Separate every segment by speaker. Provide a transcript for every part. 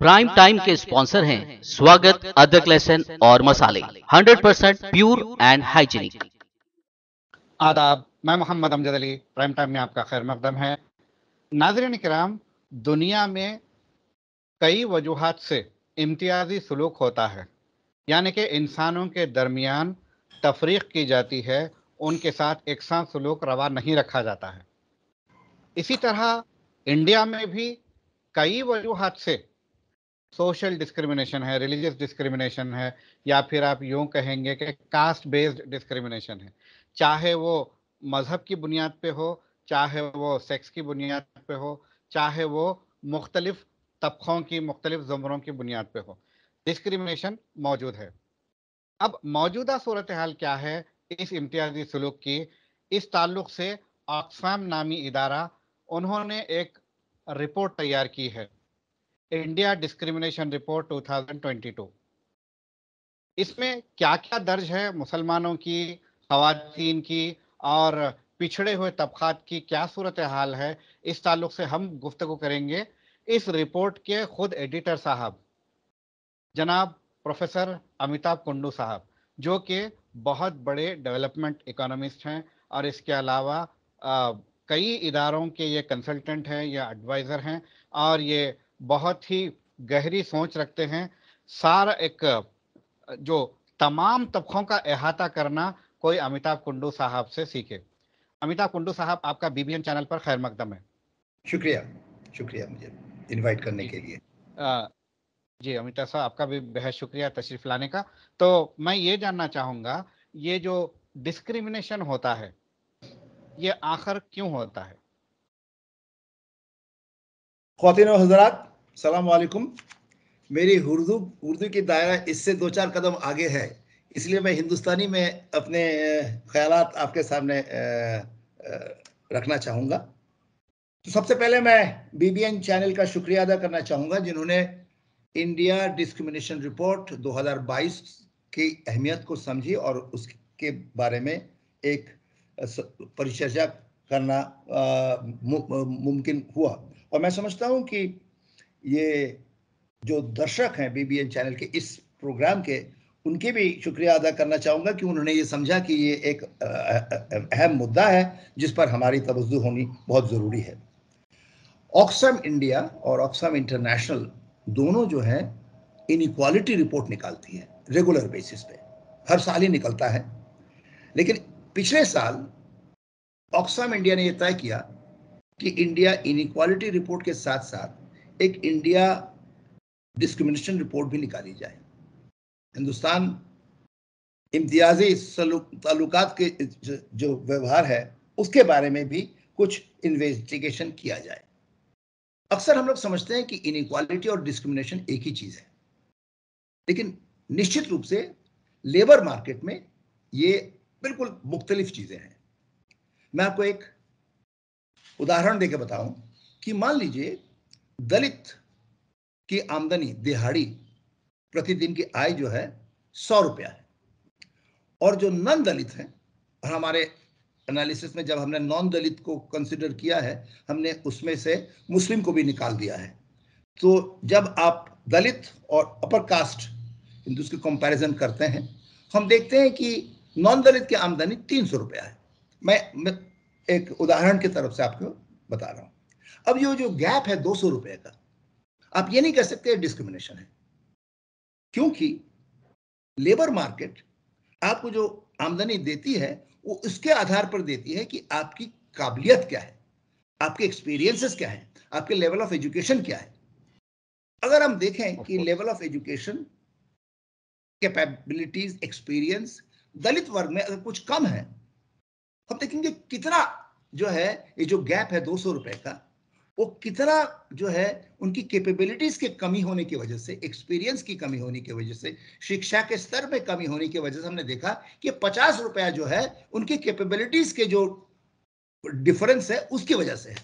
Speaker 1: Prime time के sponsor हैं स्वागत, अदरक लहसुन और मसाले, 100% प्योर एंड हाइजीनिक।
Speaker 2: आदाब, मैं मोहम्मद अमजद अली। प्राइम टाइम में आपका खैर मकदम है। नाज़रीन किराम, दुनिया में कई वजूहात से इम्तियाजी सलूक होता है, यानी कि इंसानों के दरमियान तफरीक की जाती है, उनके साथ एक साथ सलूक रवा नहीं रखा जाता है। इसी तरह इंडिया में भी कई वजूहात से सोशल डिस्क्रिमिनेशन है, रिलीजियस डिस्क्रिमिनेशन है, या फिर आप यूं कहेंगे कि कास्ट बेस्ड डिस्क्रिमिनेशन है। चाहे वो मज़हब की बुनियाद पे हो, चाहे वो सेक्स की बुनियाद पे हो, चाहे वो मुख्तलिफ तबकों की, मुख्तलिफ ज़ुमरों की बुनियाद पे हो, डिस्क्रिमिनेशन मौजूद है। अब मौजूदा सूरत हाल क्या है इस इम्तियाजी सलूक की? इस ताल्लुक से ऑक्सफैम नामी इदारा, उन्होंने एक रिपोर्ट तैयार की है, इंडिया डिस्क्रिमिनेशन रिपोर्ट 2022। इसमें क्या क्या दर्ज है मुसलमानों की, खवातीन की और पिछड़े हुए तबकात की क्या सूरत हाल है, इस ताल्लुक से हम गुफ्तगू करेंगे इस रिपोर्ट के खुद एडिटर साहब जनाब प्रोफेसर अमिताभ कुंडू साहब, जो कि बहुत बड़े डेवलपमेंट इकोनॉमिस्ट हैं और इसके अलावा कई इदारों के ये कंसल्टेंट हैं या एडवाइज़र हैं, और ये बहुत ही गहरी सोच रखते हैं। सारा एक जो तमाम तबकों का अहाता करना कोई अमिताभ कुंडू साहब से सीखे। अमिताभ कुंडू साहब, आपका बीबीएन चैनल पर खैर मकदम है।
Speaker 3: शुक्रिया, शुक्रिया मुझे इनवाइट करने के लिए।
Speaker 2: जी अमिताभ साहब, आपका भी बेहद शुक्रिया तशरीफ लाने का। तो मैं ये जानना चाहूँगा, ये जो डिस्क्रिमिनेशन होता है ये आखिर क्यों होता है?
Speaker 3: ख्वातीन और हज़रात, सलाम वालेकुम। मेरी उर्दू की दायरा इससे दो चार कदम आगे है, इसलिए मैं हिंदुस्तानी में अपने ख्यालात आपके सामने रखना चाहूँगा। तो सबसे पहले मैं बीबीएन चैनल का शुक्रिया अदा करना चाहूँगा, जिन्होंने इंडिया डिस्क्रिमिनेशन रिपोर्ट 2022 की अहमियत को समझी और उसके बारे में एक परिचर्चा करना मुमकिन हुआ। और मैं समझता हूँ कि ये जो दर्शक हैं बीबीएन चैनल के इस प्रोग्राम के, उनके भी शुक्रिया अदा करना चाहूँगा कि उन्होंने ये समझा कि ये एक अहम मुद्दा है जिस पर हमारी तवज्जो होनी बहुत ज़रूरी है। ऑक्सफैम इंडिया और ऑक्सफैम इंटरनेशनल दोनों जो है इनइक्वालिटी रिपोर्ट निकालती है रेगुलर बेसिस पे, हर साल ही निकलता है। लेकिन पिछले साल ऑक्सफैम इंडिया ने यह तय किया कि इंडिया इनइक्वालिटी रिपोर्ट के साथ साथ एक इंडिया डिस्क्रिमिनेशन रिपोर्ट भी निकाली जाए। हिंदुस्तान इम्तियाजी ताल्लुकात के जो व्यवहार है उसके बारे में भी कुछ इन्वेस्टिगेशन किया जाए। अक्सर हम लोग समझते हैं कि इनइक्वालिटी और डिस्क्रिमिनेशन एक ही चीज है, लेकिन निश्चित रूप से लेबर मार्केट में ये बिल्कुल मुख्तलिफ चीजें हैं। मैं आपको एक उदाहरण देकर बताऊं कि मान लीजिए दलित की आमदनी दिहाड़ी प्रतिदिन की आय जो है 100 रुपया है, और जो नॉन दलित हैं, और हमारे एनालिसिस में जब हमने नॉन दलित को कंसिडर किया है, हमने उसमें से मुस्लिम को भी निकाल दिया है। तो जब आप दलित और अपर कास्ट हिंदूज की कंपैरिजन करते हैं, हम देखते हैं कि नॉन दलित की आमदनी 300 रुपया है। मैं एक उदाहरण की तरफ से आपको बता रहा हूं। अब ये जो गैप है 200 रुपए का, आप ये नहीं कह सकते डिस्क्रिमिनेशन है, क्योंकि लेबर मार्केट आपको जो आमदनी देती है वो उसके आधार पर देती है कि आपकी काबिलियत क्या है, आपके एक्सपीरियंसेस क्या है, आपके लेवल ऑफ एजुकेशन क्या है। अगर हम देखें कि level of education, capabilities, experience Dalit वर्ग में अगर कुछ कम है, हम देखेंगे कितना जो है ये जो गैप है 200 रुपए का, वो कितना जो है उनकी कैपेबिलिटीज की कमी होने की वजह से, एक्सपीरियंस की कमी होने की वजह से, शिक्षा के स्तर में कमी होने की वजह से हमने देखा कि 50 रुपया जो है उनकी कैपेबिलिटीज के जो डिफरेंस है उसकी वजह से है।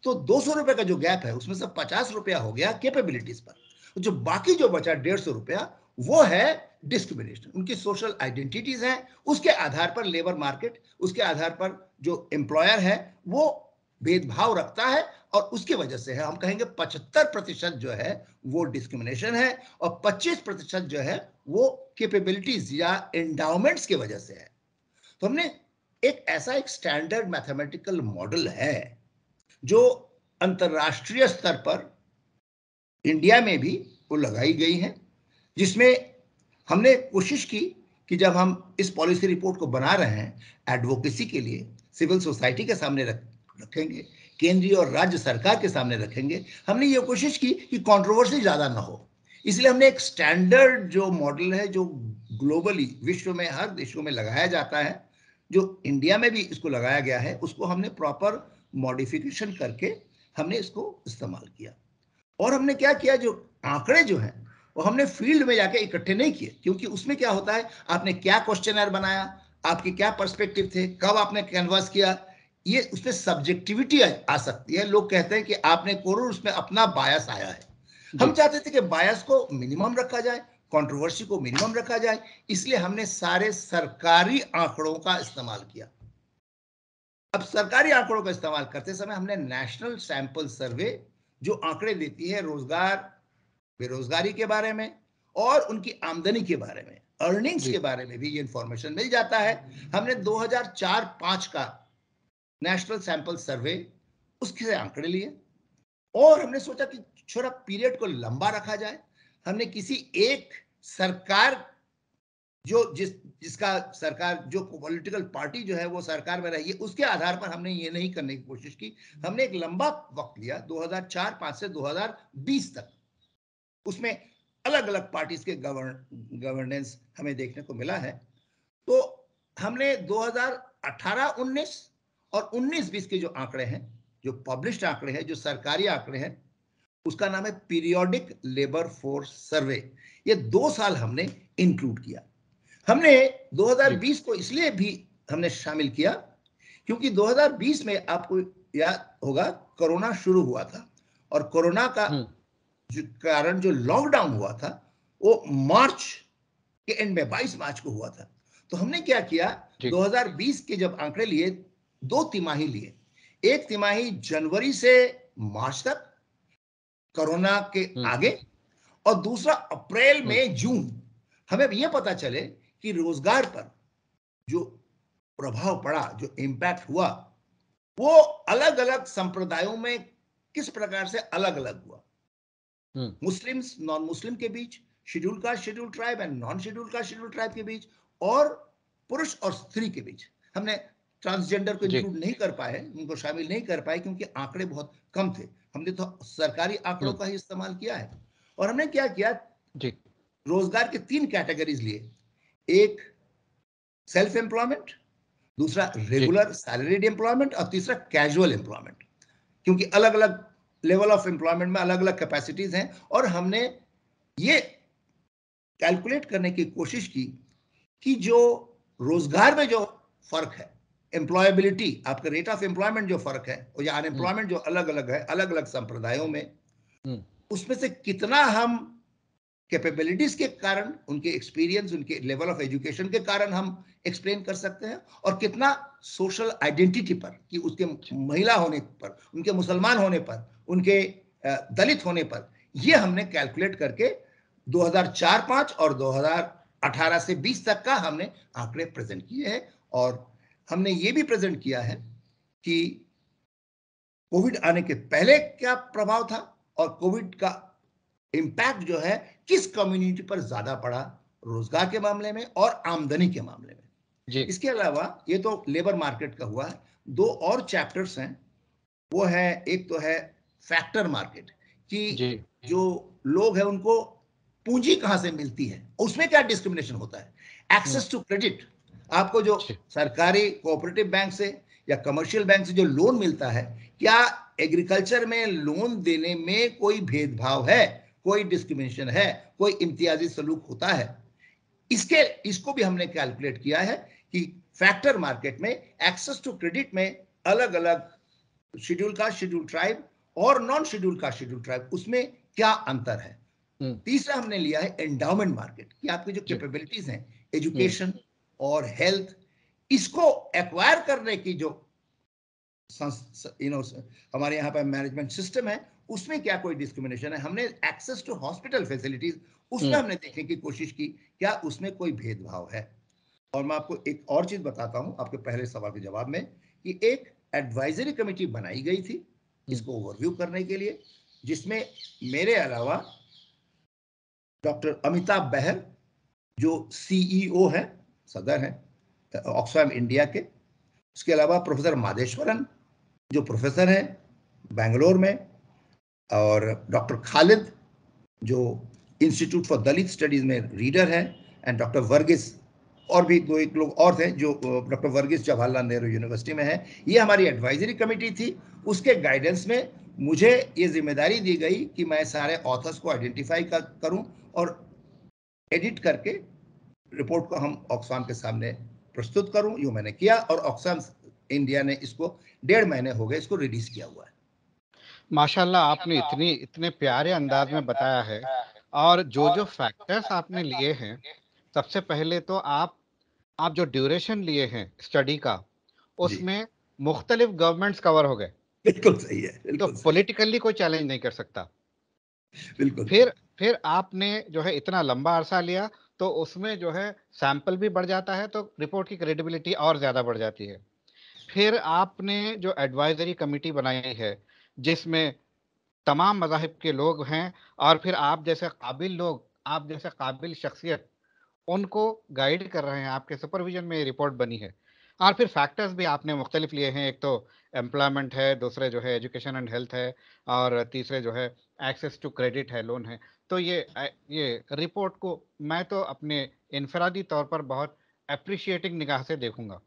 Speaker 3: तो 200 रुपए का जो गैप है उसमें से 50 रुपया हो गया कैपेबिलिटीज पर, जो बाकी जो बचा 150 रुपया वो है डिस्क्रिमिनेशन। उनकी सोशल आइडेंटिटीज हैं, उसके आधार पर लेबर मार्केट, उसके आधार पर जो एम्प्लॉयर है वो भेदभाव रखता है, और उसकी वजह से है, हम कहेंगे 75% जो है वो डिस्क्रिमिनेशन है, और 25% जो है वो कैपेबिलिटीज या एंडाउमेंट्स की वजह से है। तो हमने एक ऐसा एक स्टैंडर्ड मैथमेटिकल मॉडल है जो अंतरराष्ट्रीय स्तर पर इंडिया में भी वो लगाई गई है, जिसमें हमने कोशिश की कि जब हम इस पॉलिसी रिपोर्ट को बना रहे हैं एडवोकेसी के लिए, सिविल सोसाइटी के सामने रखेंगे, केंद्रीय और राज्य सरकार के सामने रखेंगे, हमने ये कोशिश की कि कंट्रोवर्सी ज्यादा ना हो। इसलिए हमने एक स्टैंडर्ड जो मॉडल है, जो ग्लोबली विश्व में हर देशों में लगाया जाता है, जो इंडिया में भी इसको लगाया गया है, उसको हमने प्रॉपर मॉडिफिकेशन करके हमने इसको इस्तेमाल किया। और हमने क्या किया, जो आंकड़े जो हैं वो हमने फील्ड में जाके इकट्ठे नहीं किए, क्योंकि उसमें क्या होता है, आपने क्या क्वेश्चनर बनाया, आपके क्या पर्सपेक्टिव थे, कब आपने कैनवास किया, ये उसमें सब्जेक्टिविटी आ सकती है। लोग कहते हैं कि आपने कोरोना, उसमें अपना बायस आया है। हम चाहते थे कि बायस को मिनिमम रखा जाए, कंट्रोवर्सी को मिनिमम रखा जाए, इसलिए हमने सारे सरकारी आंकड़ों का इस्तेमाल किया। अब सरकारी आंकड़ों का इस्तेमाल करते समय हमने नेशनल सैंपल सर्वे, जो आंकड़े देती है रोजगार, बेरोजगारी के बारे में और उनकी आमदनी के बारे में, अर्निंग्स के बारे में भी ये इंफॉर्मेशन मिल जाता है। हमने 2004-5 का नेशनल सैंपल सर्वे, उसके आंकड़े लिए, और हमने सोचा कि थोड़ा पीरियड को लंबा रखा जाए। हमने किसी एक सरकार जो जिसका सरकार, जो पॉलिटिकल पार्टी जो है वो सरकार में रही है, उसके आधार पर हमने ये नहीं करने की कोशिश की। हमने एक लंबा वक्त लिया, 2004-5 से 2020 तक। उसमें अलग अलग पार्टीज के गवर्नेंस हमें देखने को मिला है। तो हमने 2018-19 और 19-20 के जो आंकड़े हैं, जो पब्लिश्ड आंकड़े हैं, जो सरकारी आंकड़े हैं, उसका नाम है पीरियोडिक लेबर फोर्स सर्वे। ये 2 साल हमने इंक्लूड किया। हमने 2020 को इसलिए भी हमने शामिल किया क्योंकि 2020 में आपको याद होगा कोरोना शुरू हुआ था, और कोरोना का कारण जो लॉकडाउन हुआ था वो मार्च के एंड में 22 मार्च को हुआ था। तो हमने क्या किया, 2020 के जब आंकड़े लिए, 2 तिमाही लिए। एक तिमाही जनवरी से मार्च तक कोरोना के आगे, और दूसरा अप्रैल में जून। हमें यह पता चले कि रोजगार पर जो प्रभाव पड़ा, जो इम्पैक्ट हुआ, वो अलग अलग संप्रदायों में किस प्रकार से अलग अलग हुआ। मुस्लिम्स नॉन मुस्लिम के बीच, schedule caste schedule tribe and non schedule caste schedule tribe के बीच, और पुरुष और स्त्री के बीच। हमने ट्रांसजेंडर को इंक्लूड नहीं कर पाए, उनको शामिल नहीं कर पाए क्योंकि आंकड़े बहुत कम थे। हमने तो सरकारी आंकड़ों का ही इस्तेमाल किया है। और हमने क्या किया, रोजगार के 3 कैटेगरीज लिए। एक सेल्फ एम्प्लॉयमेंट, दूसरा रेगुलर सैलरीड एम्प्लॉयमेंट, और तीसरा कैजुअल एम्प्लॉयमेंट, क्योंकि अलग अलग लेवल ऑफ एम्प्लॉयमेंट में अलग अलग कैपेसिटीज हैं। और हमने ये कैलकुलेट करने की कोशिश की कि जो रोजगार में जो फर्क है, एम्प्लॉयबिलिटी, आपका रेट ऑफ एम्प्लॉयमेंट जो फर्क है, और या अनएम्प्लॉयमेंट जो अलग अलग है अलग अलग संप्रदायों में, उसमें से कितना हम कैपेबिलिटीज के कारण, उनके एक्सपीरियंस, उनके लेवल ऑफ एजुकेशन के कारण हम एक्सप्लेन कर सकते हैं, और कितना सोशल आइडेंटिटी पर, कि उसके महिला होने पर, उनके मुसलमान होने पर, उनके दलित होने पर, ये हमने कैलकुलेट करके 2004-5 और 2018 से 20 तक का हमने आंकड़े प्रेजेंट किए हैं। और हमने ये भी प्रेजेंट किया है कि कोविड आने के पहले क्या प्रभाव था, और कोविड का इंपैक्ट जो है किस कम्युनिटी पर ज्यादा पड़ा, रोजगार के मामले में और आमदनी के मामले में। इसके अलावा ये तो लेबर मार्केट का हुआ है। 2 और चैप्टर्स हैं, वो है, एक तो है फैक्टर मार्केट, कि जो लोग हैं उनको पूंजी कहां से मिलती है, उसमें क्या डिस्क्रिमिनेशन होता है। एक्सेस टू क्रेडिट, आपको जो सरकारी कोऑपरेटिव बैंक से या कमर्शियल बैंक से जो लोन मिलता है, क्या एग्रीकल्चर में लोन देने में कोई भेदभाव है, कोई डिस्क्रिमिनेशन है, कोई इम्तियाजी सलूक होता है। इसको भी हमने कैलकुलेट किया है कि फैक्टर मार्केट में एक्सेस टू क्रेडिट में अलग अलग शेड्यूल कास्ट शेड्यूल ट्राइब और non schedule caste schedule tribe, उसमें क्या अंतर है। तीसरा हमने लिया है एंडाउमेंट मार्केट, कि आपकी जो कैपेबिलिटीज हैं, एजुकेशन और हेल्थ, इसको एक्वायर करने की जो हमारे यहाँ पर मैनेजमेंट सिस्टम है, उसमें क्या कोई डिस्क्रिमिनेशन है। हमने एक्सेस टू हॉस्पिटल फैसिलिटीज, उसमें हमने देखने की कोशिश की क्या उसमें कोई भेदभाव है। और मैं आपको एक और चीज बताता हूं आपके पहले सवाल के जवाब में, कि एक एडवाइजरी कमेटी बनाई गई थी इसको ओवरव्यू करने के लिए, जिसमें मेरे अलावा डॉक्टर अमिताभ बहल जो सीईओ है, सदर है ऑक्सफैम इंडिया के, उसके अलावा प्रोफेसर मादेश्वरन जो प्रोफेसर है बेंगलोर में, और डॉक्टर खालिद जो इंस्टीट्यूट फॉर दलित स्टडीज में रीडर है, एंड डॉक्टर वर्गीस, और भी दो एक लोग और थे जो डॉक्टर वर्गीस जवाहरलाल नेहरू यूनिवर्सिटी में है। ये हमारी एडवाइजरी कमेटी थी। उसके गाइडेंस में मुझे ये जिम्मेदारी दी गई कि मैं सारे ऑथर्स को आइडेंटिफाई करूं और एडिट करके रिपोर्ट को हम ऑक्सफैम के सामने प्रस्तुत करूं। ये मैंने किया, और ऑक्सफैम इंडिया ने इसको 1.5 महीने हो गए इसको रिलीज किया हुआ है।
Speaker 2: माशाल्लाह, आपने इतने प्यारे अंदाज में बताया है। और जो फैक्टर्स आपने लिए हैं, सबसे पहले तो आप जो ड्यूरेशन लिए हैं स्टडी का, उसमें मुख्तलिफ गवर्नमेंट्स कवर हो गए।
Speaker 3: बिल्कुल सही है,
Speaker 2: तो
Speaker 3: बिल्कुल सही।
Speaker 2: पॉलिटिकली कोई चैलेंज नहीं कर सकता।
Speaker 3: बिल्कुल।
Speaker 2: फिर आपने जो है इतना लंबा अरसा लिया, तो उसमें जो है सैंपल भी बढ़ जाता है, तो रिपोर्ट की क्रेडिबिलिटी और ज्यादा बढ़ जाती है। फिर आपने जो एडवाइजरी कमेटी बनाई है, जिसमें तमाम मज़ाहिब के लोग हैं, और फिर आप जैसे काबिल लोग, आप जैसे काबिल शख्सियत उनको गाइड कर रहे हैं, आपके सुपरविजन में ये रिपोर्ट बनी है। और फिर फैक्टर्स भी आपने मुख्तलिफ लिए हैं। एक तो एम्प्लॉयमेंट है, दूसरे जो है एजुकेशन एंड हेल्थ है, और तीसरे जो है एक्सेस टू क्रेडिट है, लोन है। तो ये रिपोर्ट को मैं तो अपने इनफरादी तौर पर बहुत अप्रिशिएटिंग निगाह से देखूंगा।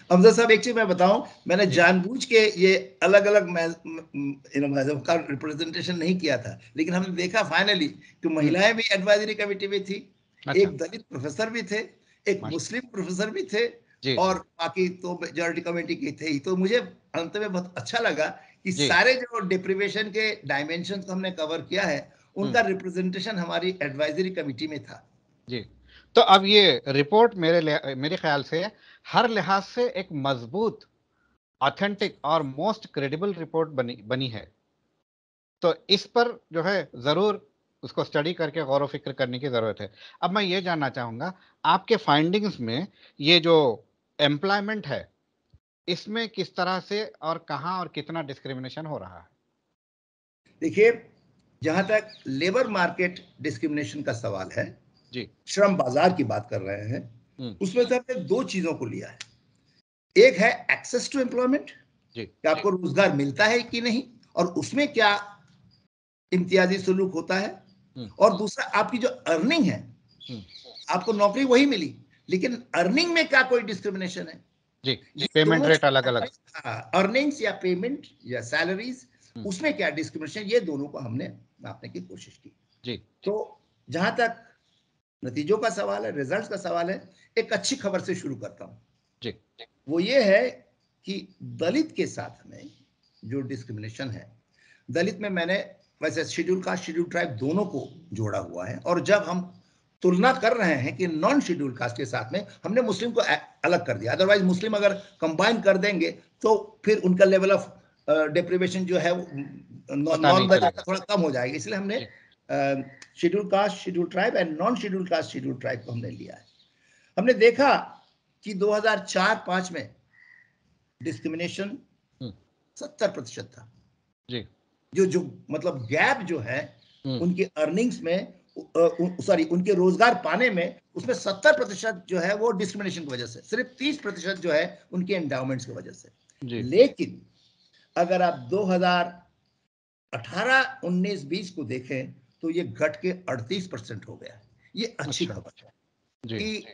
Speaker 3: अफजल साहब, एक चीज मैं बताऊं, मैंने जानबूझ के ये अलग अलग मजहब का रिप्रेजेंटेशन नहीं किया था, लेकिन हमने देखा फाइनली कि महिलाएं भी एडवाइजरी कमेटी में थी,
Speaker 2: अच्छा।
Speaker 3: एक दलित प्रोफेसर भी थे, एक मुस्लिम प्रोफेसर भी थे,
Speaker 2: जी,
Speaker 3: और बाकी तो मेजॉरिटी कमेटी की थे ही। तो मुझे अंत में बहुत अच्छा लगा कि
Speaker 2: जी।
Speaker 3: सारे जो डिप्रिवेशन के डायमेंशन को हमने कवर किया है, उनका रिप्रेजेंटेशन हमारी एडवाइजरी कमेटी में था।
Speaker 2: जी। तो अब ये रिपोर्ट मेरे ख्याल से हर लिहाज से एक मजबूत, ऑथेंटिक और मोस्ट क्रेडिबल रिपोर्ट बनी है। तो इस पर जो है जरूर उसको स्टडी करके गौर व फिक्र करने की जरूरत है। अब मैं ये जानना चाहूंगा, आपके फाइंडिंग्स में ये जो एम्प्लॉयमेंट है, इसमें किस तरह से और कहां और कितना डिस्क्रिमिनेशन हो रहा है?
Speaker 3: देखिए, जहां तक लेबर मार्केट डिस्क्रिमिनेशन का सवाल है,
Speaker 2: जी।
Speaker 3: श्रम बाजार की बात कर रहे हैं, उसमें से हमने दो चीजों को लिया है। एक है एक्सेस टू एम्प्लॉयमेंट, कि आपको रोजगार मिलता है कि नहीं, और उसमें क्या इम्तियाजी सलूक होता है, और दूसरा आपकी जो अर्निंग है, आपको नौकरी वही मिली, लेकिन अर्निंग में क्या कोई डिस्क्रिमिनेशन है।
Speaker 2: जी, पेमेंट रेट अलग अलग।
Speaker 3: अर्निंग्स या पेमेंट या सैलरीज, उसमें क्या डिस्क्रिमिनेशन, ये दोनों को हमने नापने की कोशिश की।
Speaker 2: जी।
Speaker 3: तो जहां तक नतीजों का सवाल है, रिजल्ट्स का सवाल है, एक अच्छी खबर से शुरू करता हूं।
Speaker 2: जी।
Speaker 3: वो ये है कि दलित के साथ में जो डिस्क्रिमिनेशन है, दलित में मैंने वैसे शेड्यूल कास्ट, शेड्यूल ट्राइब दोनों को जोड़ा हुआ है, और जब हम तुलना कर रहे हैं कि नॉन शेड्यूल कास्ट के साथ में, हमने मुस्लिम को अलग कर दिया। अदरवाइज मुस्लिम अगर कंबाइन कर देंगे तो फिर उनका लेवल ऑफ डिप्रिवेशन जो है नॉन दलित का थोड़ा कम हो जाएगा। इसलिए हमने schedule caste, schedule tribe and non schedule caste, schedule tribe को हमने लिया है। हमने देखा कि 2004-5 में डिस्क्रिमिनेशन 70% था।
Speaker 2: जी।
Speaker 3: जो मतलब गैप जो है उनके अर्निंग्स में, सॉरी उनके रोजगार पाने में, उसमें 70% जो है वो डिस्क्रिमिनेशन की वजह से, सिर्फ 30% जो है उनके एंडाउमेंट्स की वजह से। लेकिन अगर आप 2018-19-20 को देखें तो ये घट के 38% हो गया। ये अच्छी खबर है कि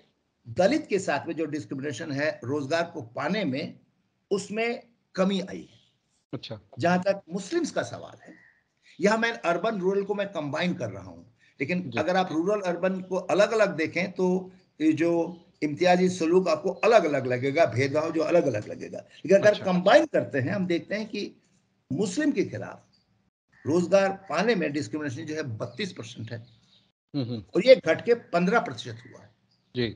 Speaker 3: दलित के साथ में जो डिस्क्रिमिनेशन है रोजगार को पाने में, उसमें कमी आई है।
Speaker 2: अच्छा।
Speaker 3: जहां तक मुस्लिम्स का सवाल है, यहां मैं अर्बन रूरल को मैं कंबाइन कर रहा हूं, लेकिन अगर आप रूरल अर्बन को अलग अलग देखें तो ये जो इम्तियाजी सलूक आपको अलग अलग लगेगा, भेदभाव जो अलग अलग लगेगा। लेकिन अगर कंबाइन करते हैं, हम देखते हैं कि मुस्लिम के खिलाफ रोजगार पाने में डिस्क्रिमिनेशन जो है 32% है, और ये घट के 15% हुआ है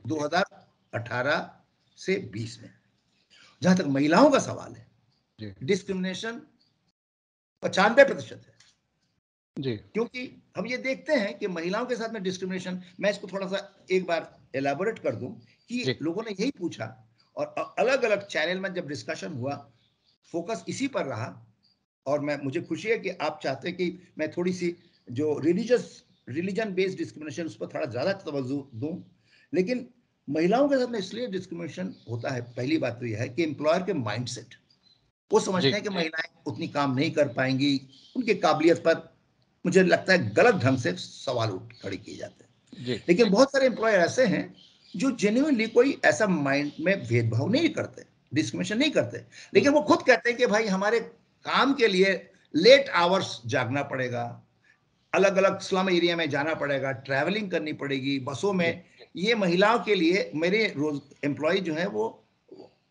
Speaker 3: 2018 से 20 में। जहां तक महिलाओं का सवाल है, डिस्क्रिमिनेशन 95% है
Speaker 2: जी।
Speaker 3: क्योंकि हम ये देखते हैं कि महिलाओं के साथ में डिस्क्रिमिनेशन, मैं इसको थोड़ा सा एक बार एलाबोरेट कर दूं कि लोगों ने यही पूछा और अलग अलग चैनल में जब डिस्कशन हुआ फोकस इसी पर रहा। और मुझे खुशी है कि आप चाहते हैं कि मैं थोड़ी सी जो रिलीजन बेस्ड डिस्क्रिमिनेशन उस पर थोड़ा ज्यादा तवज्जो दूं। लेकिन महिलाओं के साथ में इसलिए डिस्क्रिमिनेशन होता है, पहली बात तो यह है कि एम्प्लॉयर के माइंडसेट, वो समझते हैं कि महिलाएं उतनी काम नहीं कर पाएंगी, उनकी काबिलियत पर मुझे लगता है गलत ढंग से सवाल खड़े किए जाते हैं। लेकिन बहुत सारे एम्प्लॉयर ऐसे हैं जो जेन्युइनली कोई ऐसा माइंड में भेदभाव नहीं करते, डिस्क्रिमिनेशन नहीं करते, लेकिन वो खुद कहते हैं कि भाई हमारे काम के लिए लेट आवर्स जागना पड़ेगा, अलग अलग स्लम एरिया में जाना पड़ेगा, ट्रैवलिंग करनी पड़ेगी बसों में, ये महिलाओं के लिए मेरे रोज एम्प्लॉय जो है वो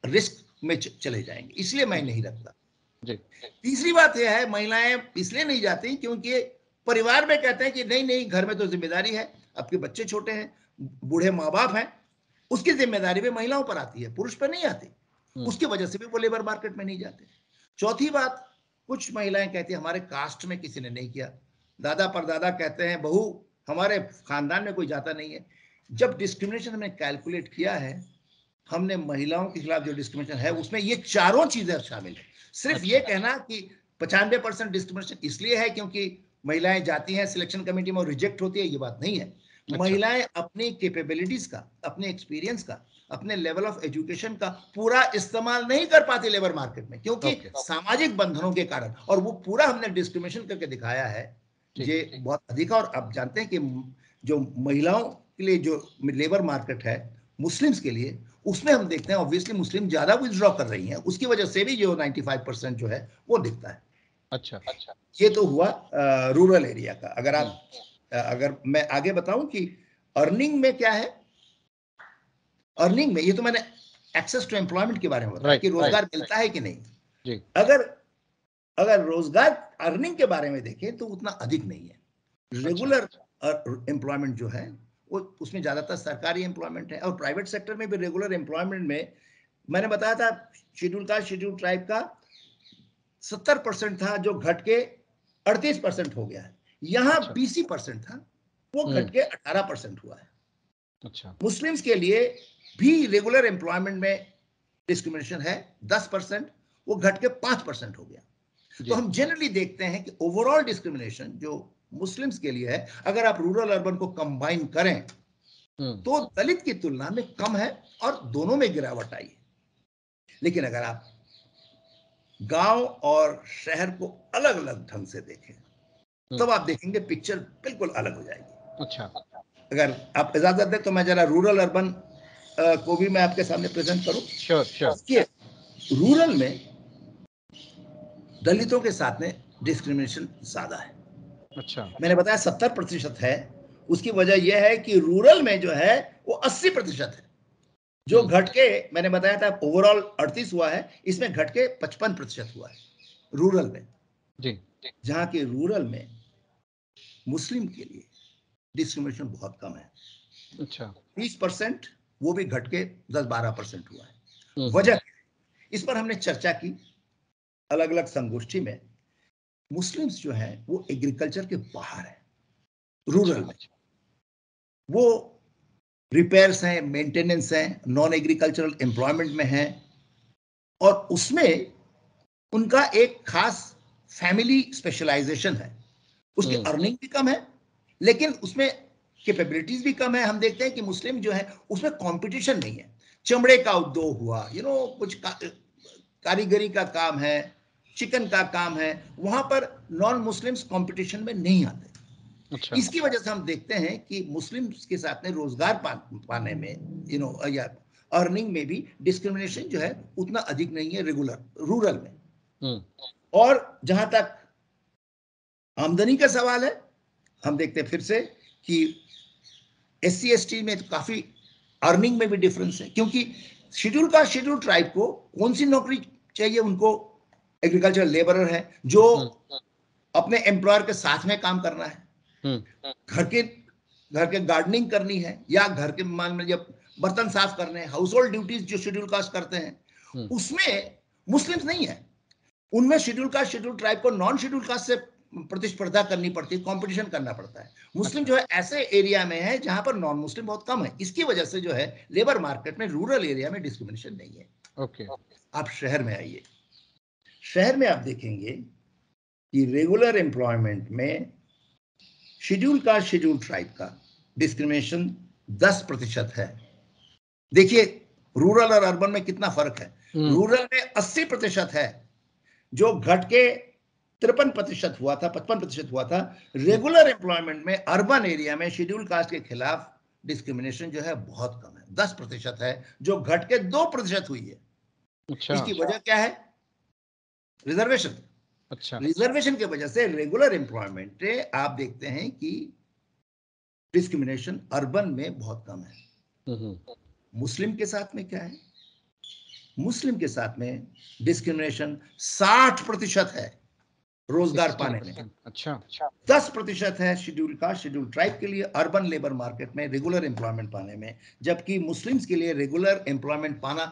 Speaker 3: रिस्क में चले जाएंगे, इसलिए मैं नहीं रखता। तीसरी बात यह है, महिलाएं इसलिए नहीं जाती क्योंकि परिवार में कहते हैं कि नहीं नहीं, घर में तो जिम्मेदारी है, आपके बच्चे छोटे हैं, बूढ़े माँ बाप हैं, उसकी जिम्मेदारी भी महिलाओं पर आती है, पुरुष पर नहीं आती, उसकी वजह से भी वो लेबर मार्केट में नहीं जाते। चौथी बात, कुछ महिलाएं कहती हैं हमारे कास्ट में किसी ने नहीं किया, दादा परदादा कहते हैं बहू हमारे खानदान में कोई जाता नहीं है। जब डिस्क्रिमिनेशन हमने कैलकुलेट किया है, हमने महिलाओं के खिलाफ जो डिस्क्रिमिनेशन है उसमें ये चारों चीजें शामिल है। सिर्फ ये कहना कि 95% डिस्क्रिमिनेशन इसलिए है क्योंकि महिलाएं जाती हैं सिलेक्शन कमेटी में और रिजेक्ट होती है, ये बात नहीं है। महिलाएं अपनी कैपेबिलिटीज का, अपने एक्सपीरियंस का, अपने लेवल ऑफ एजुकेशन का पूरा इस्तेमाल नहीं कर पाती लेबर मार्केट में, क्योंकि सामाजिक बंधनों के कारण, और वो पूरा हमने डिस्क्रिमिनेशन करके दिखाया है, ये बहुत अधिक है। और आप जानते हैं कि जो महिलाओं के लिए जो लेबर मार्केट है मुस्लिम्स के लिए, उसमें हम देखते हैं ऑब्वियसली मुस्लिम ज्यादा विथड्रॉ कर रही हैं, उसकी वजह से भी जो 95% जो है वो दिखता है। अच्छा, ये तो हुआ रूरल एरिया का। अगर मैं आगे बताऊं कि अर्निंग में क्या है, अर्निंग में ये तो मैंने एक्सेस टू एम्प्लॉयमेंट के बारे में बताया कि रोजगार मिलता है कि नहीं। अगर रोजगार अर्निंग के बारे में देखें तो उतना अधिक नहीं है। रेगुलर एम्प्लॉयमेंट जो है वो उसमें ज्यादातर सरकारी एम्प्लॉयमेंट है, और प्राइवेट सेक्टर में भी रेगुलर एम्प्लॉयमेंट में मैंने बताया था शेड्यूल कास्ट शेड्यूल ट्राइब का 70% था जो घट के 38% हो गया है। यहाँ 20% था वो घट के 18% हुआ है। अच्छा, मुस्लिम्स के लिए भी रेगुलर एम्प्लॉयमेंट में डिस्क्रिमिनेशन है 10%, वो घट के 5% हो गया। तो हम जनरली देखते हैं कि ओवरऑल डिस्क्रिमिनेशन जो मुस्लिम्स के लिए है, अगर आप रूरल अर्बन को कंबाइन करें तो दलित की तुलना में कम है और दोनों में गिरावट आई है। लेकिन अगर आप गांव और शहर को अलग अलग ढंग से देखें तब आप देखेंगे पिक्चर बिल्कुल अलग हो जाएगी। अच्छा, अगर आप इजाजत दें तो मैं जरा रूरल अर्बन को भी मैं आपके सामने प्रेजेंट करूं। श्योर। रूरल में दलितों के साथ में डिस्क्रिमिनेशन ज्यादा है। अच्छा, मैंने बताया 70% है, उसकी वजह यह है कि रूरल में जो है वो 80% है, जो घट के मैंने बताया था ओवरऑल 38 हुआ है, इसमें घट के 55% हुआ है रूरल में जी। जहां के रूरल में मुस्लिम के लिए डिस्क्रिमिनेशन बहुत कम है। अच्छा, 30%, वो भी घट के 10-12% हुआ है। वजह इस पर हमने चर्चा की अलग अलग संगोष्ठी में। मुस्लिम्स जो है वो एग्रीकल्चर के बाहर है रूरल में, वो रिपेयर्स हैं, मेंटेनेंस हैं, नॉन एग्रीकल्चरल एम्प्लॉयमेंट में हैं, और उसमें उनका एक खास फैमिली स्पेशलाइजेशन है। उसकी अर्निंग भी कम है लेकिन उसमें कैपेबिलिटीज भी कम है। हम देखते हैं कि मुस्लिम जो है उसमें कंपटीशन नहीं है। चमड़े का उद्योग हुआ, कुछ कारीगरी का काम है, चिकन का काम है, वहां पर नॉन मुस्लिम्स कंपटीशन में नहीं आते। अच्छा, इसकी वजह से हम देखते हैं कि मुस्लिम्स के साथ में रोजगार पाने में या अर्निंग में भी डिस्क्रिमिनेशन जो है उतना अधिक नहीं है रेगुलर रूरल में। और जहां तक आमदनी का सवाल है, हम देखते हैं फिर से कि SC ST में तो काफी अर्निंग में भी डिफरेंस है, क्योंकि शेड्यूल ट्राइब को कौन सी नौकरी चाहिए, उनको एग्रीकल्चर लेबरर है जो अपने एम्प्लॉयर के साथ में काम करना है, घर के गार्डनिंग करनी है, या घर के मान में जब बर्तन साफ करने, हाउस होल्ड ड्यूटीज जो शेड्यूल कास्ट करते हैं, उसमें मुस्लिम्स नहीं है। उनमें शेड्यूल कास्ट शेड्यूल ट्राइब को नॉन शेड्यूल कास्ट से प्रतिस्पर्धा करनी पड़ती है, कंपटीशन करना पड़ता है। मुस्लिम जो है ऐसे एरिया में है जहां पर नॉन मुस्लिम बहुत कम है, इसकी वजह से जो है लेबर मार्केट में रूरल एरिया में डिस्क्रिमिनेशन नहीं है।
Speaker 2: ओके,
Speaker 3: आप शहर में आइए, शहर में आप देखेंगे कि रेगुलर एम्प्लॉयमेंट में शेड्यूल कास्ट शेड्यूल ट्राइब का डिस्क्रिमिनेशन 10% है। देखिए रूरल और अर्बन में कितना फर्क है। रूरल में 80% है, जो घट के 53% हुआ था, 55% हुआ था। रेगुलर एम्प्लॉयमेंट में अर्बन एरिया में शेड्यूल कास्ट के खिलाफ डिस्क्रिमिनेशन जो है बहुत कम है, 10% है, जो घट के 2% हुई है।
Speaker 2: अच्छा,
Speaker 3: इसकी वजह क्या है? रिजर्वेशन।
Speaker 2: अच्छा,
Speaker 3: रिजर्वेशन की वजह से रेगुलर एम्प्लॉयमेंट आप देखते हैं कि डिस्क्रिमिनेशन अर्बन में बहुत कम है। मुस्लिम के साथ में क्या है? मुस्लिम के साथ में डिस्क्रिमिनेशन 60% है रोजगार पाने में।
Speaker 2: अच्छा,
Speaker 3: 10% है शेड्यूल कास्ट शेड्यूल ट्राइब के लिए अर्बन लेबर मार्केट में रेगुलर एम्प्लॉयमेंट पाने में, जबकि मुस्लिम्स के लिए रेगुलर एम्प्लॉयमेंट पाना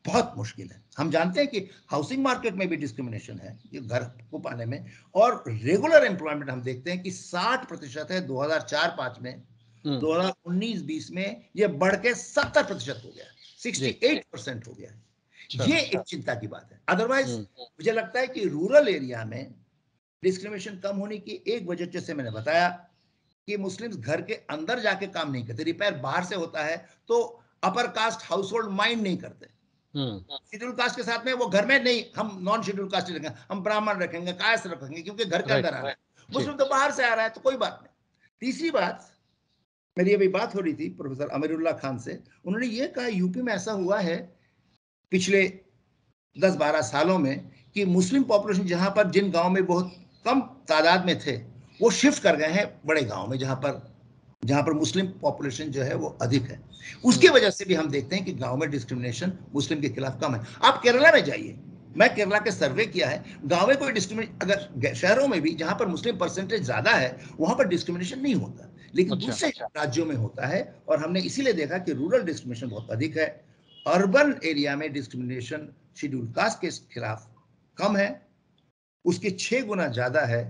Speaker 3: बहुत मुश्किल है। हम जानते हैं कि हाउसिंग मार्केट में भी डिस्क्रिमिनेशन है ये घर को पाने में, और रेगुलर एम्प्लॉयमेंट हम देखते हैं कि 60% है 2004-05 में। 2019-20 में ये बढ़ के 70% हो गया, 68% हो गया। ये एक चिंता की बात है। अदरवाइज मुझे लगता है कि रूरल एरिया में डिस्क्रिमिनेशन कम होने की एक वजह, जैसे मैंने बताया कि मुस्लिम्स घर के अंदर जाके काम नहीं करते, रिपेयर बाहर से होता है, तो upper caste house hold mind नहीं करते। शेड्यूल कास्ट के साथ में वो घर में नहीं, हम नॉन शेड्यूल कास्ट रखेंगे, हम ब्राह्मण रखेंगे, कायस्थ रखेंगे, क्योंकि घर के अंदर आ रहा है। मुस्लिम तो बाहर से आ रहा है, तो कोई बात नहीं। तीसरी बात, मेरी अभी बात हो रही थी प्रोफेसर अमीरुल्लाह खान से, उन्होंने ये कहा यूपी में ऐसा हुआ है पिछले 10-12 सालों में कि मुस्लिम पॉपुलेशन जहां पर जिन गांव में बहुत कम तादाद में थे, वो शिफ्ट कर गए हैं बड़े गांव में जहां पर मुस्लिम पॉपुलेशन जो है वो अधिक है। उसकी वजह से भी हम देखते हैं कि गांव में डिस्क्रिमिनेशन मुस्लिम के खिलाफ कम है। आप केरला में जाइए, मैं केरला के सर्वे किया है, गांव में कोई डिस्क्रिमिनेशन, अगर शहरों में भी जहां पर मुस्लिम परसेंटेज ज्यादा है वहां पर डिस्क्रिमिनेशन नहीं होता, लेकिन दूसरे राज्यों में होता है। और हमने इसीलिए देखा कि रूरल डिस्क्रिमिनेशन बहुत अधिक है। अर्बन एरिया में डिस्क्रिमिनेशन शेड्यूल कास्ट के खिलाफ कम है, उसके 6 गुना ज्यादा है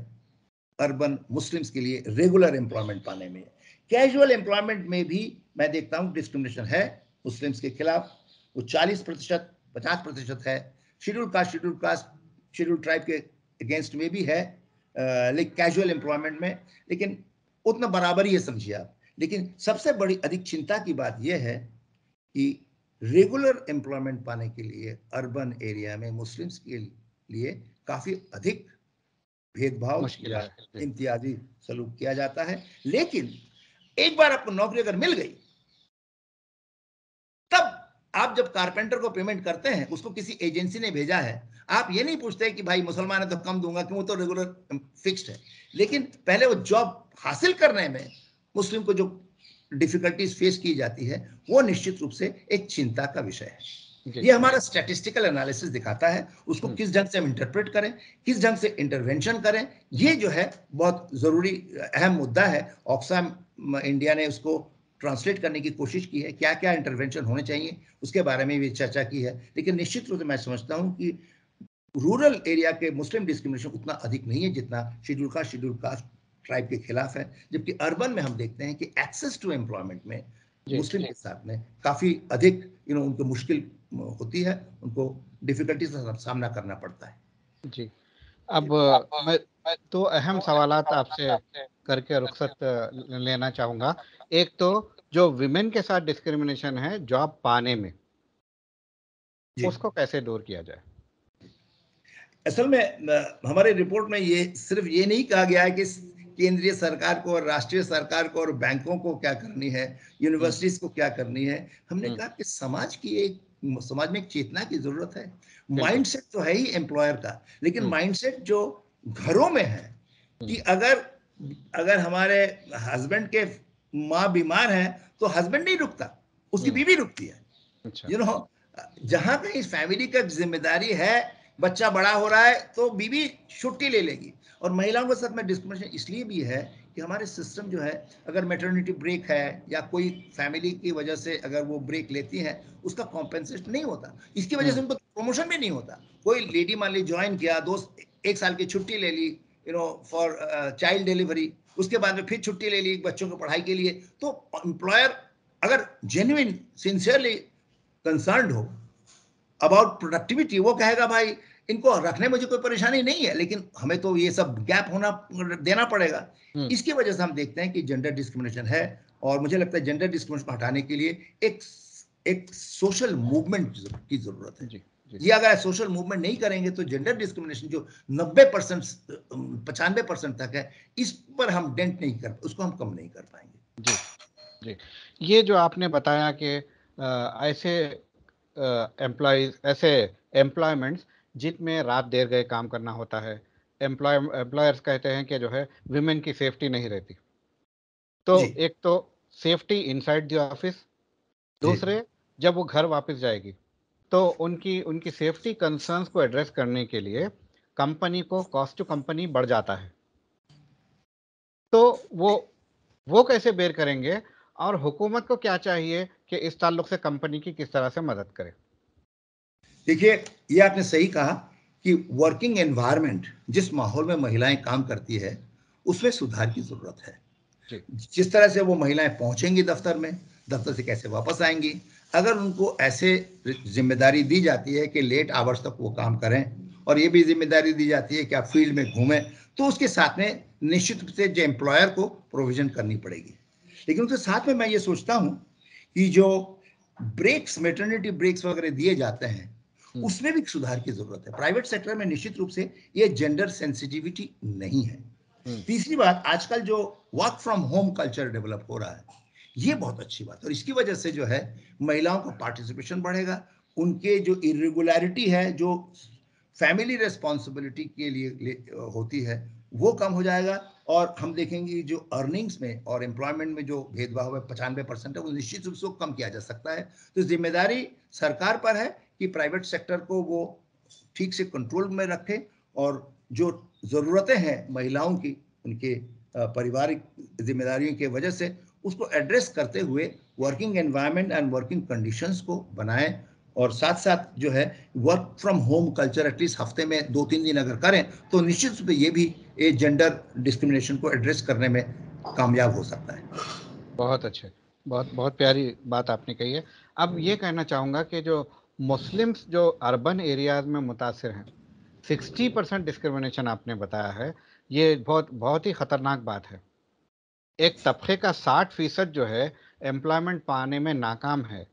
Speaker 3: अर्बन मुस्लिम्स के लिए रेगुलर एम्प्लॉयमेंट पाने में। कैजुअल एम्प्लॉयमेंट में भी मैं देखता हूं डिस्क्रिमिनेशन है मुस्लिम्स के खिलाफ, वो 40% 50% है। शेड्यूल कास्ट शेड्यूल ट्राइब के अगेंस्ट में भी है, लेकिन कैजुअल एम्प्लॉयमेंट में, लेकिन उतना बराबर ही है, समझिए आप। लेकिन सबसे बड़ी अधिक चिंता की बात यह है कि रेगुलर एम्प्लॉयमेंट पाने के लिए अर्बन एरिया में मुस्लिम्स के लिए काफी अधिक भेदभाव या इम्तियाजी सलूक किया जाता है। लेकिन एक बार आपको नौकरी अगर मिल गई, तब आप जब कारपेंटर को पेमेंट करते हैं, उसको किसी एजेंसी ने भेजा है, आप ये नहीं पूछते कि भाई मुसलमान है तो कम दूंगा, क्यों, वो तो रेगुलर फिक्स्ड है। लेकिन पहले वो जॉब हासिल करने में मुस्लिम को जो डिफिकल्टीज फेस की जाती है, वो निश्चित रूप से एक चिंता का विषय है। ये हमारा स्टैटिस्टिकल एनालिसिस दिखाता है, उसको किस ढंग से हम इंटरप्रेट करें, किस ढंग से इंटरवेंशन करें, ये जो है बहुत जरूरी अहम मुद्दा है। ऑक्सफैम इंडिया ने उसको ट्रांसलेट करने की कोशिश की है, क्या क्या इंटरवेंशन होने चाहिए, उसके बारे में भी चर्चा की है। लेकिन निश्चित रूप से मैं समझता हूं कि रूरल एरिया के मुस्लिम डिस्क्रिमिनेशन उतना अधिक नहीं है जितना शेड्यूल कास्ट ट्राइब के खिलाफ है। जबकि अर्बन में हम देखते हैं कि एक्सेस टू एम्प्लॉयमेंट में मुस्लिम के साथ में काफी अधिक उनको मुश्किल होती है, उनको डिफिकल्टीज का सामना करना पड़ता है।
Speaker 2: जी, अब मैं 2 अहम सवालात आपसे करके रुखसत लेना चाहूंगा। एक तो जो विमेन के साथ डिस्क्रिमिनेशन है जॉब पाने में, उसको कैसे दूर किया जाए?
Speaker 3: असल में हमारे रिपोर्ट में ये सिर्फ ये नहीं कहा गया है कि केंद्रीय सरकार को और राष्ट्रीय सरकार को और बैंकों को क्या करनी है, यूनिवर्सिटीज को क्या करनी है। हमने कहा कि समाज में एक चेतना की जरूरत है। माइंडसेट तो है ही एम्प्लॉयर का, लेकिन माइंडसेट जो घरों में है कि अगर हमारे हस्बैंड के माँ बीमार है तो हस्बैंड नहीं रुकता, उसकी बीवी रुकती है। जहां कहीं फैमिली का जिम्मेदारी है, बच्चा बड़ा हो रहा है तो बीवी छुट्टी ले लेगी। और महिलाओं के साथ में डिस्क्रिमिनेशन इसलिए भी है कि हमारे सिस्टम जो है, अगर मैटरनिटी ब्रेक है या कोई फैमिली की वजह से अगर वो ब्रेक लेती है, उसका कॉम्पेंसेशन नहीं होता, इसकी वजह से उनको प्रमोशन भी नहीं होता। कोई लेडी मान ली ज्वाइन किया, 1 साल की छुट्टी ले ली फॉर चाइल्ड डिलीवरी, उसके बाद में फिर छुट्टी ले ली बच्चों की पढ़ाई के लिए, तो एम्प्लॉयर अगर जेन्युइन सिंसियरली कंसर्न्ड हो अबाउट प्रोडक्टिविटी, वो कहेगा भाई इनको रखने में मुझे कोई परेशानी नहीं है, लेकिन हमें तो ये सब गैप होना देना पड़ेगा। इसकी वजह से हम देखते हैं कि जेंडर डिस्क्रिमिनेशन है, और मुझे लगता है जेंडर डिस्क्रिमिनेशन को हटाने के लिए एक सोशल मूवमेंट की जरूरत है। ये अगर सोशल मूवमेंट नहीं करेंगे तो जेंडर डिस्क्रिमिनेशन जो 90% 95% तक है, इस पर हम डेंट नहीं कर, उसको हम कम नहीं कर पाएंगे।
Speaker 2: जी जी, ये जो आपने बताया कि ऐसे एम्प्लॉयज, ऐसे एम्प्लॉयमेंट्स जिनमें रात देर गए काम करना होता है, एम्प्लॉयर्स कहते हैं कि जो है विमेन की सेफ्टी नहीं रहती। तो एक तो सेफ्टी इनसाइड द ऑफिस, दूसरे जब वो घर वापस जाएगी तो उनकी सेफ्टी कंसर्न्स को एड्रेस करने के लिए कंपनी को कॉस्ट टू कंपनी बढ़ जाता है। तो वो कैसे बेयर करेंगे, और हुकूमत को क्या चाहिए कि इस ताल्लुक से कंपनी की किस तरह से मदद करे?
Speaker 3: देखिए, ये आपने सही कहा कि वर्किंग एनवायरनमेंट, जिस माहौल में महिलाएं काम करती है, उसमें सुधार की जरूरत है। जिस तरह से वो महिलाएं पहुंचेंगी दफ्तर में, दफ्तर से कैसे वापस आएंगी, अगर उनको ऐसे जिम्मेदारी दी जाती है कि लेट आवर्स तक वो काम करें, और ये भी जिम्मेदारी दी जाती है कि आप फील्ड में घूमें, तो उसके साथ में निश्चित रूप से जो एम्प्लॉयर को प्रोविजन करनी पड़ेगी। लेकिन उसके साथ में मैं ये सोचता हूं कि जो ब्रेक्स, मैटरनिटी ब्रेक्स वगैरह दिए जाते हैं, उसमें भी सुधार की जरूरत है। प्राइवेट सेक्टर में निश्चित रूप से ये जेंडर सेंसिटिविटी नहीं है। तीसरी बात, आजकल जो work from home culture develop हो रहा है, ये बहुत अच्छी बात है, और इसकी वजह से जो है महिलाओं का पार्टिसिपेशन बढ़ेगा, उनके जो इरेगुलरिटी है, जो फैमिली रेस्पॉन्सिबिलिटी के लिए होती है, वो कम हो जाएगा, और हम देखेंगे जो अर्निंग्स में और एम्प्लॉयमेंट में जो भेदभाव है 95% है, वो निश्चित रूप से कम किया जा सकता है। तो जिम्मेदारी सरकार पर है कि प्राइवेट सेक्टर को वो ठीक से कंट्रोल में रखे, और जो ज़रूरतें हैं महिलाओं की, उनके पारिवारिक जिम्मेदारियों की वजह से, उसको एड्रेस करते हुए working environment and working conditions को बनाएं, और साथ साथ जो है work from home culture at least हफ्ते में 2-3 दिन अगर करें, तो निश्चित रूप से ये भी एक जेंडर डिस्क्रिमिनेशन को एड्रेस करने में कामयाब हो सकता है।
Speaker 2: बहुत अच्छे, बहुत बहुत प्यारी बात आपने कही है। अब ये कहना चाहूँगा कि जो मुस्लिम्स जो अर्बन एरियाज में मुतासिर हैं, 60% डिस्क्रिमिनेशन आपने बताया है, ये बहुत बहुत ही ख़तरनाक बात है। एक तबके का 60% जो है एम्प्लॉयमेंट पाने में नाकाम है,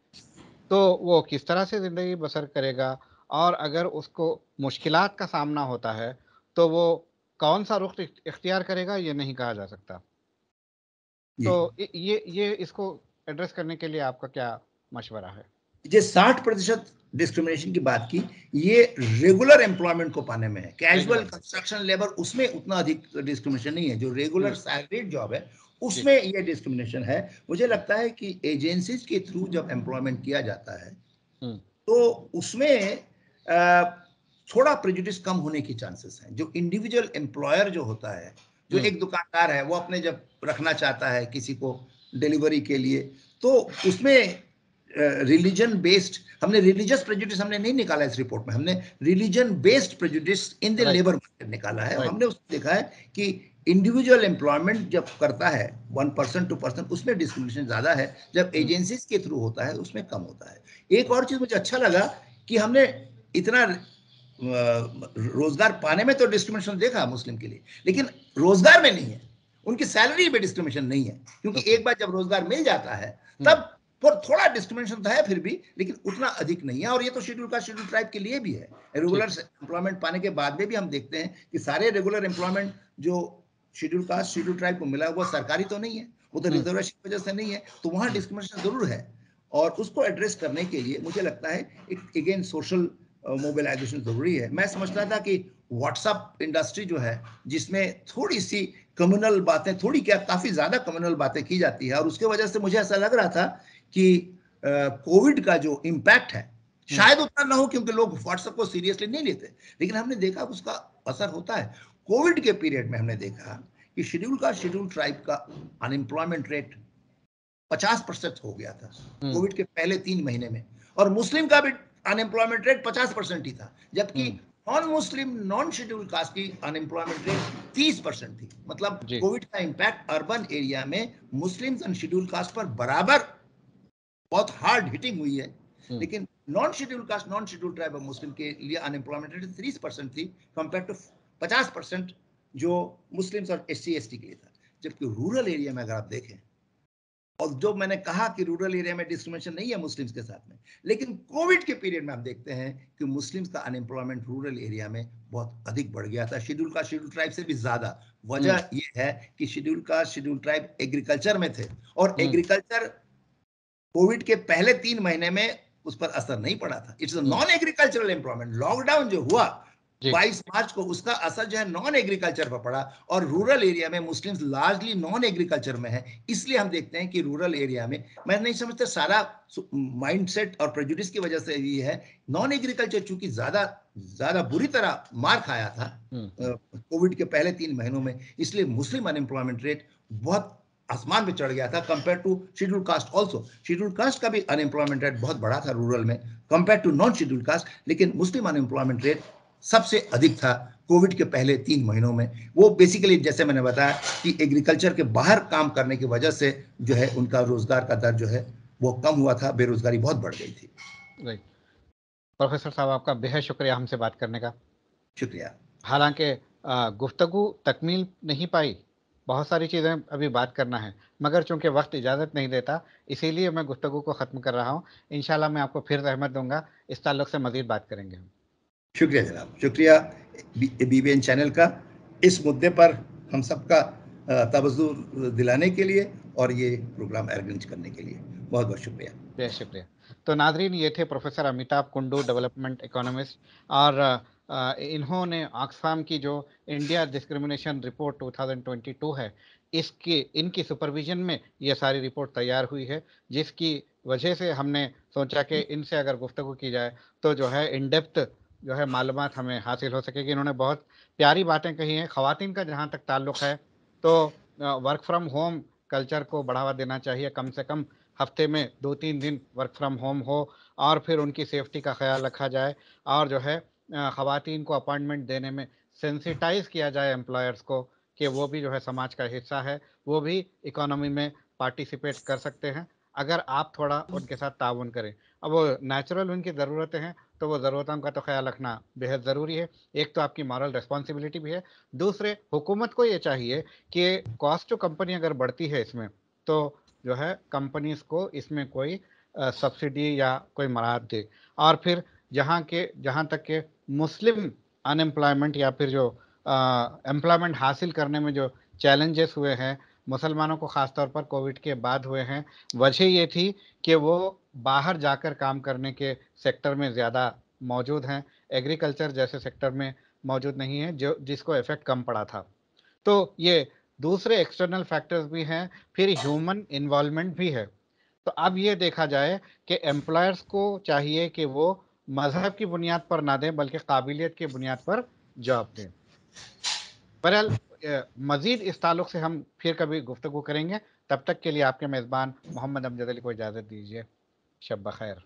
Speaker 2: तो वो किस तरह से ज़िंदगी बसर करेगा, और अगर उसको मुश्किलात का सामना होता है तो वो कौन सा रुख इख्तियार करेगा, ये नहीं कहा जा सकता। तो ये इसको एड्रेस करने के लिए आपका क्या मशवरा है?
Speaker 3: ये 60% डिस्क्रिमिनेशन की बात की, ये रेगुलर एम्प्लॉयमेंट को पाने में है। कैजुअल कंस्ट्रक्शन लेबर, उसमें उतना अधिक डिस्क्रिमिनेशन नहीं है। जो रेगुलर सैलरीड जॉब है, उसमें ये डिस्क्रिमिनेशन है। मुझे लगता है कि एजेंसीज के थ्रू जब एम्प्लॉयमेंट किया जाता है, तो उसमें थोड़ा प्रेजुडिस कम होने की चांसेस हैं। जो इंडिविजुअल एम्प्लॉयर जो होता है, जो एक दुकानदार है, वो अपने जब रखना चाहता है किसी को डिलीवरी के लिए, तो उसमें रिलीजन बेस्ड, हमने रिलीजियस प्रेजुडिस हमने नहीं निकाला इस रिपोर्ट में, हमने religion based prejudice in the labour market निकाला है। हमने उसमें देखा है कि इंडिविजुअल एम्प्लॉयमेंट जब करता है 1% 2%, उसमें डिस्क्रिमिनेशन ज्यादा है। जब एजेंसीज के थ्रू होता है, उसमें कम होता है। एक और चीज मुझे अच्छा लगा कि हमने इतना रोजगार पाने में तो डिस्क्रिमिनेशन देखा मुस्लिम के लिए, लेकिन रोजगार में नहीं है, उनकी सैलरी में डिस्क्रिमिनेशन नहीं है। क्योंकि एक बार जब रोजगार मिल जाता है, तब थोड़ा डिस्क्रिमिनेशन तो है फिर भी, लेकिन उतना अधिक नहीं है। और ये तो शेड्यूल कास्ट, शेड्यूल ट्राइब के लिए भी है। रेगुलर एम्प्लॉयमेंट पाने के बाद में भी हम देखते हैं कि सारे रेगुलर एम्प्लॉयमेंट जो शेड्यूल कास्ट, शेड्यूल ट्राइब को मिला, वो सरकारी तो नहीं है, वो तो रिजर्वेशन की वजह से नहीं है, तो वहां डिस्क्रिमिनेशन जरूर है। और उसको एड्रेस करने के लिए मुझे लगता है एक अगेन सोशल मोबिलाइजेशन जरूरी है। मैं समझता था कि व्हाट्सएप इंडस्ट्री जो है, जिसमें थोड़ी सी कम्युनल बातें, थोड़ी क्या काफी ज्यादा कम्युनल बातें की जाती है, और उसके वजह से मुझे ऐसा लग रहा था कि कोविड का जो इम्पैक्ट है शायद उतना ना हो, क्योंकि लोग व्हाट्सएप को सीरियसली नहीं लेते, लेकिन हमने देखा उसका असर होता है। कोविड के पीरियड में हमने देखा कि शेड्यूल ट्राइब का अनएम्प्लॉयमेंट रेट 50% हो गया था कोविड के पहले 3 महीने में, और मुस्लिम का भी अनएम्प्लॉयमेंट रेट 50% ही था, जबकि non Muslim non schedule cast की अनएम्प्लॉयमेंट रेट 30% थी। मतलब कोविड का इंपैक्ट अर्बन एरिया में मुस्लिम्स एंड शेड्यूल कास्ट पर बराबर बहुत हार्ड हिटिंग हुई है, लेकिन non schedule cast non schedule tribe और मुस्लिम के लिए अनएम्प्लॉयमेंट रेट 30% थी कंपेयर टू 50% जो मुस्लिम्स और SC/ST के लिए था। जबकि रूरल एरिया में अगर आप देखें, और जो मैंने कहा कि रूरल एरिया में डिस्क्रिमिनेशन नहीं है मुस्लिम्स के साथ में, लेकिन कोविड के पीरियड में आप देखते हैं कि मुस्लिम्स का अनएम्प्लॉयमेंट रूरल एरिया में बहुत अधिक बढ़ गया था, शेड्यूल ट्राइब से भी ज्यादा। वजह ये है कि शेड्यूल ट्राइब एग्रीकल्चर में थे, और एग्रीकल्चर कोविड के पहले 3 महीने में उस पर असर नहीं पड़ा था। It's non agricultural employment. Lockdown जो हुआ 22 मार्च को, उसका असर जो है नॉन एग्रीकल्चर पर पड़ा, और रूरल एरिया में मुस्लिम्स लार्जली नॉन एग्रीकल्चर में है। इसलिए हम देखते हैं कि रूरल एरिया में, मैं नहीं समझता सारा माइंडसेट और प्रेजुडिस की वजह से ये है, नॉन एग्रीकल्चर चूंकि ज्यादा बुरी तरह मार खाया था कोविड के पहले 3 महीनों में, इसलिए मुस्लिम अनएम्प्लॉयमेंट रेट बहुत आसमान पे चढ़ गया था compare to schedule caste. Also schedule caste का भी अनएम्प्लॉयमेंट रेट बहुत बड़ा था रूरल में compare to non schedule caste, लेकिन मुस्लिम अनएम्प्लॉयमेंट रेट सबसे अधिक था कोविड के पहले 3 महीनों में। वो बेसिकली जैसे मैंने बताया कि एग्रीकल्चर के बाहर काम करने की वजह से जो है उनका रोजगार का दर जो है वो कम हुआ था, बेरोजगारी बहुत बढ़ गई थी।
Speaker 2: राइट। प्रोफेसर साहब, आपका बेहद शुक्रिया हमसे बात करने का।
Speaker 3: शुक्रिया।
Speaker 2: हालांकि गुफ्तगू तकमील नहीं पाई, बहुत सारी चीज़ें अभी बात करना है, मगर चूंकि वक्त इजाज़त नहीं देता, इसीलिए मैं गुफ्तगू को ख़त्म कर रहा हूँ। इंशाल्लाह मैं आपको फिर रहमत दूंगा, इस ताल्लुक़ से मज़ीद बात करेंगे हम।
Speaker 3: शुक्रिया जनाब, शुक्रिया BBN चैनल का इस मुद्दे पर हम सबका तवज्जो दिलाने के लिए और ये प्रोग्राम ऑर्गेनाइज करने के लिए बहुत बहुत शुक्रिया।
Speaker 2: बेहद शुक्रिया। तो नाजरीन, ये थे professor Amitabh Kundu, development economist, और इन्होंने ऑक्सफाम की जो इंडिया डिस्क्रिमिनेशन रिपोर्ट 2022 है, इनकी सुपरविजन में ये सारी रिपोर्ट तैयार हुई है, जिसकी वजह से हमने सोचा कि इनसे अगर गुफ्तगू की जाए तो जो है इन डेप्थ जो है मालूमात हमें हासिल हो सकेगी। इन्होंने बहुत प्यारी बातें कही हैं। ख़वातीन का जहाँ तक ताल्लुक़ है तो वर्क फ्रॉम होम कल्चर को बढ़ावा देना चाहिए, कम से कम हफ्ते में 2-3 दिन वर्क फ्रॉम होम हो, और फिर उनकी सेफ्टी का ख्याल रखा जाए, और जो है ख़वातीन को अपॉइंटमेंट देने में सेंसिटाइज किया जाए एम्प्लॉयर्स को कि वो भी जो है समाज का हिस्सा है, वो भी इकोनॉमी में पार्टिसिपेट कर सकते हैं अगर आप थोड़ा उनके साथ ताउन करें। अब वो नेचुरल उनकी ज़रूरतें हैं, तो वो ज़रूरतों का तो ख्याल रखना बेहद ज़रूरी है। एक तो आपकी मॉरल रिस्पॉन्सिबिलिटी भी है, दूसरे हुकूमत को ये चाहिए कि कॉस्ट टू कंपनी अगर बढ़ती है इसमें, तो जो है कंपनीज को इसमें कोई सब्सिडी या कोई मराहत दे। और फिर जहाँ तक के मुस्लिम अनएम्प्लॉयमेंट या फिर जो एम्प्लॉयमेंट हासिल करने में जो चैलेंजेस हुए हैं मुसलमानों को, ख़ास तौर पर कोविड के बाद हुए हैं, वजह ये थी कि वो बाहर जाकर काम करने के सेक्टर में ज़्यादा मौजूद हैं, एग्रीकल्चर जैसे सेक्टर में मौजूद नहीं है, जिसको इफ़ेक्ट कम पड़ा था। तो ये दूसरे एक्सटर्नल फैक्टर्स भी हैं, फिर ह्यूमन इन्वॉल्वमेंट भी है। तो अब ये देखा जाए कि एम्प्लॉयर्स को चाहिए कि वो मजहब की बुनियाद पर ना दें, बल्कि काबिलियत की बुनियाद पर जॉब दें। बहरहाल मज़ीद इस ताल्लुक़ से हम फिर कभी गुफ्तगू करेंगे। तब तक के लिए आपके मेज़बान मोहम्मद अमजद अली को इजाज़त दीजिए। शब बख़ैर।